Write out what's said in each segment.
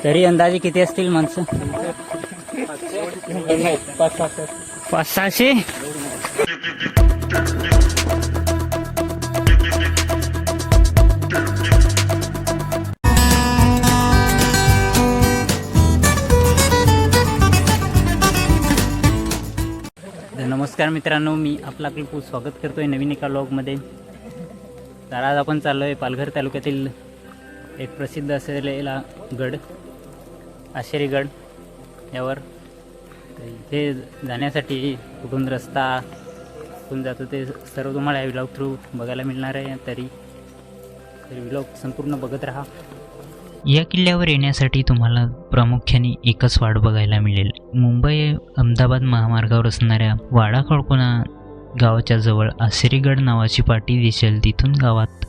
तरी अंदाजे किती असतील माणसं? 500-600. नमस्कार मित्रांनो, मी आपला क्लिपू स्वागत करतोय नवीन एका व्लॉगमध्ये. तर आज आपण चाललो आहे पालघर तालुक्यातील एक प्रसिद्ध असलेला गड आशेरी गड यावर. इथे जाण्यासाठी कुठून रस्ता कुठून जातो ते सर्व तुम्हाला या व्लॉग थ्रू बघायला मिळणार आहे. तरी व्लॉग संपूर्ण बघत राहा. या किल्ल्यावर येण्यासाठी तुम्हाला प्रामुख्याने एकच वाट बघायला मिळेल. मुंबई अहमदाबाद महामार्गावर असणाऱ्या वाडा खडकोना गावाच्या जवळ आशेरीगड नावाची पाटी दिसेल. तिथून गावात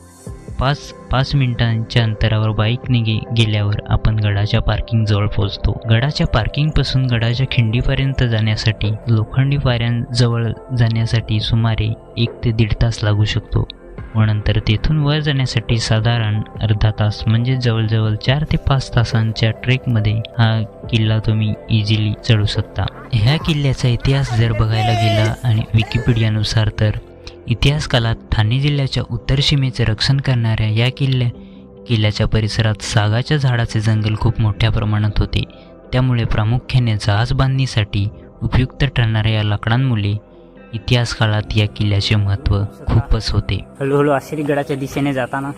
5 मिनिटांच्या अंतरावर बाईकने गेल्यावर आपण गडाच्या पार्किंग जवळ पोहोचतो. गडाच्या पार्किंगपासून गडाच्या खिंडीपर्यंत जाण्यासाठी लोखंडी पायऱ्यांजवळ जाण्यासाठी सुमारे 1 ते 1.5 तास लागू शकतो व नंतर तेथून वर जाण्यासाठी साधारण अर्धा तास म्हणजे जवळजवळ 4 ते 5 तासांच्या ट्रेकमध्ये हा किल्ला तुम्ही इझिली चढू शकता. ह्या किल्ल्याचा इतिहास जर बघायला गेला आणि विकिपीडियानुसार तर इतिहास काळात ठाणे जिल्ह्याच्या उत्तर सीमेचे रक्षण करणाऱ्या या किल्ल्याच्या परिसरात सागाच्या झाडाचे जंगल खूप मोठ्या प्रमाणात होते. त्यामुळे प्रामुख्याने जहाज बांधणीसाठी उपयुक्त ठरणाऱ्या या लाकडांमुळे इतिहास काळात या किल्ल्याचे महत्त्व खूपच होते. हळूहळू आशेरी गडाच्या दिशेने जाताना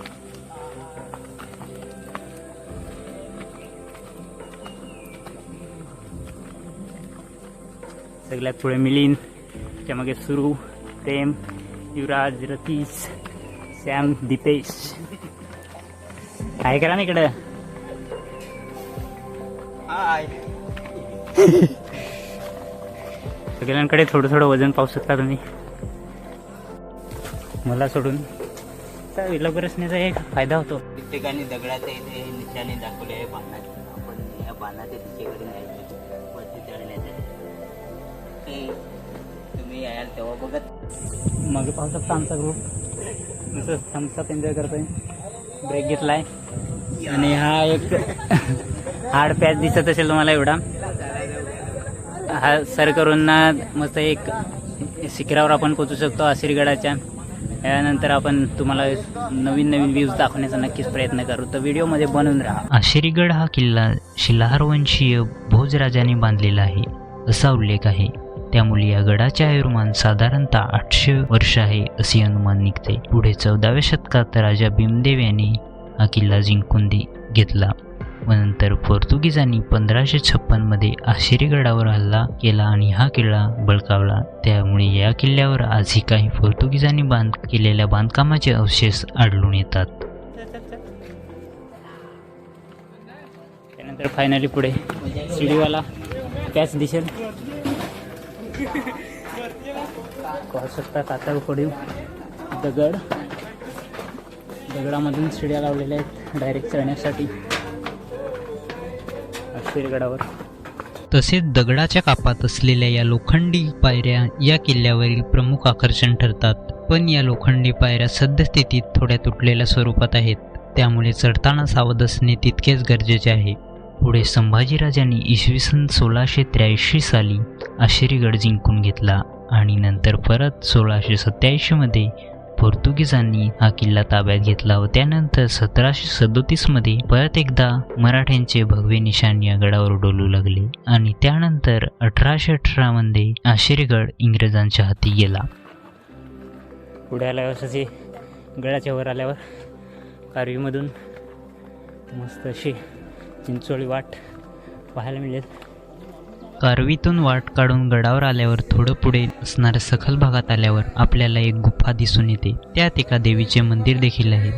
सगळ्यात पुढे मिलिंद, त्यामागे सुरू, प्रेम, युवराज, रतीश, सॅम, दीपेश. काय करा ना इकडं. सगळ्यांकडे थोडं थोडं वजन पाहू शकता तुम्ही. मला सोडून त्या विलग रचनेचा एक फायदा होतो. ठिकाणी दगडाचे इथे निशाणे दाखवले आहे बाणाचे. आपण या बाणाच्या दिशेकडे जायचे वरती चढण्यासाठी. तुम्ही याल तेव्हा बघत मागे पाहू शकता आमचा ग्रुप जसं थम्सअप एन्जॉय करतोय. ब्रेक घेतलाय आणि हा एक हार्ड पॅच दिसत असेल तुम्हाला एवढा. हा सर करून ना मस्त एक शिखरावर आपण पोचू शकतो आशेरी गडाच्या. यानंतर आपण तुम्हाला नवीन व्ह्यूज दाखवण्याचा नक्कीच प्रयत्न करू, तर व्हिडिओमध्ये बनून राहा. आशेरीगड हा किल्ला शिलाहार वंशीय भोजराजाने बांधलेला आहे असा उल्लेख आहे. त्यामुळे या गडाचे आयुर्मान साधारणतः 800 वर्ष आहे असे अनुमान निघते. पुढे 14व्या शतकात राजा भीमदेव यांनी हा किल्ला जिंकून घेतला व नंतर पोर्तुगीजांनी 1556 मध्ये आशेरी गडावर हल्ला केला आणि हा किल्ला बळकावला. त्यामुळे या किल्ल्यावर आजही काही पोर्तुगीजांनी केलेल्या बांधकामाचे अवशेष आढळून येतात. त्यानंतर फायनली पुढे शिडीवाला त्याच दिशेल पाहू शकता. कातळ पडीव दगडामधून शिड्या लावलेल्या आहेत डायरेक्ट चढण्यासाठी आशेरी गडावर. तसेच दगडाच्या कापात असलेल्या या लोखंडी पायऱ्या या किल्ल्यावरील प्रमुख आकर्षण ठरतात. पण या लोखंडी पायऱ्या सद्यस्थितीत थोड्या तुटलेल्या स्वरूपात आहेत. त्यामुळे चढताना सावध असणे तितकेच गरजेचे आहे. पुढे संभाजीराजांनी इसवी सन 1683 साली आशेरीगड जिंकून घेतला आणि नंतर परत 1687 मध्ये पोर्तुगीजांनी हा किल्ला ताब्यात घेतला व त्यानंतर 1737 मध्ये परत एकदा मराठ्यांचे भगवे निशाण या गडावर डोलू लागले आणि त्यानंतर 1818 मध्ये आशेरीगड इंग्रजांच्या हाती गेला. पुढे आल्यावर असे गडाच्या वर आल्यावर कारवीमधून मस्त अशी चिंचोळी वाट पाहायला मिळेल. कारवीतून वाट काढून गडावर आल्यावर थोडं पुढे असणाऱ्या सखल भागात आल्यावर आपल्याला एक गुफा दिसून येते. त्यात एका देवीचे मंदिर देखील आहे.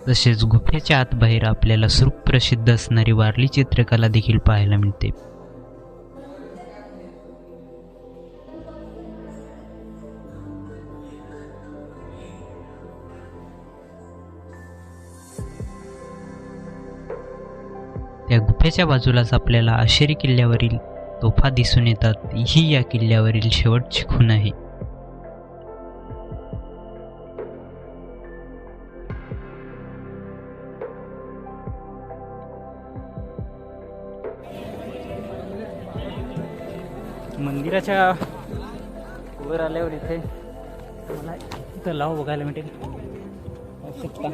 तसेच गुफेच्या आत बाहेर आपल्याला सुप्रसिद्ध असणारी वारली चित्रकला देखील पाहायला मिळते. त्या गुफेच्या बाजूलाच आपल्याला आशेरी किल्ल्यावरील तोफा दिसून येतात. ही या किल्ल्यावरील शेवटची खूण आहे. मंदिराच्या वर आल्यावर इथे मला तलाव बघायला मिळेल. पाहू शकता.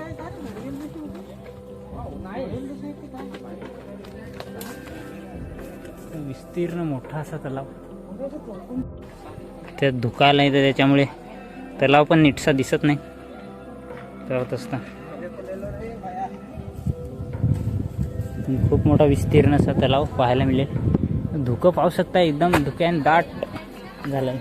विस्तीर्ण मोठा असा तलाव. त्यात धुका नाही तर त्याच्यामुळे तलाव पण नीटसा दिसत नाही. तलावात असता खूप मोठा विस्तीर्ण असा तलाव पाहायला मिळेल. धुकं पाहू शकता एकदम धुक्याने दाट झालं.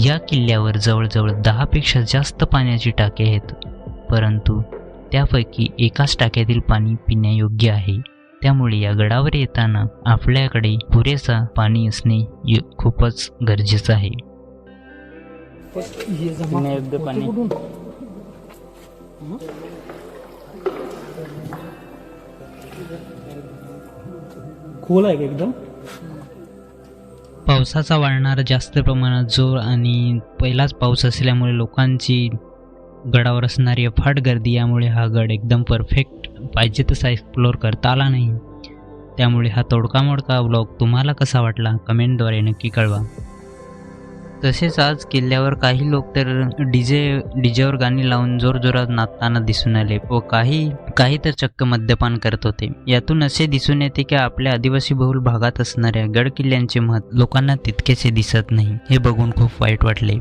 या किल्ल्यावर जवळजवळ 10 पेक्षा जास्त पाण्याची टाके आहेत, परंतु त्यापैकी एकाच टाक्यातील पाणी पिण्यायोग्य आहे. त्यामुळे या गडावर येताना आपल्याकडे पुरेसा पाणी असणे खूपच गरजेचं आहे. पिण्यायोग्य पाणी. खोल आहे का एकदम? पावसाचा वाढणारा जास्त प्रमाणात जोर आणि पहिलाच पाऊस असल्यामुळे लोकांची गडावर असणारी अफाट गर्दी, यामुळे हा गड एकदम परफेक्ट पाहिजे तसा एक्सप्लोअर करता आला नाही. त्यामुळे हा तोडका मोडका व्लॉग तुम्हाला कसा वाटला कमेंटद्वारे नक्की कळवा. तसेच आज किल्ल्यावर काही लोक तर डीजेवर गाणी लावून जोरजोरात नाचताना दिसून आले व काही तर चक्क मद्यपान करत होते. यातून असे दिसून येते की आपल्या आदिवासी बहुल भागात असणाऱ्या गड किल्ल्यांचे महत्त्व लोकांना तितकेसे दिसत नाही. हे बघून खूप वाईट वाटले.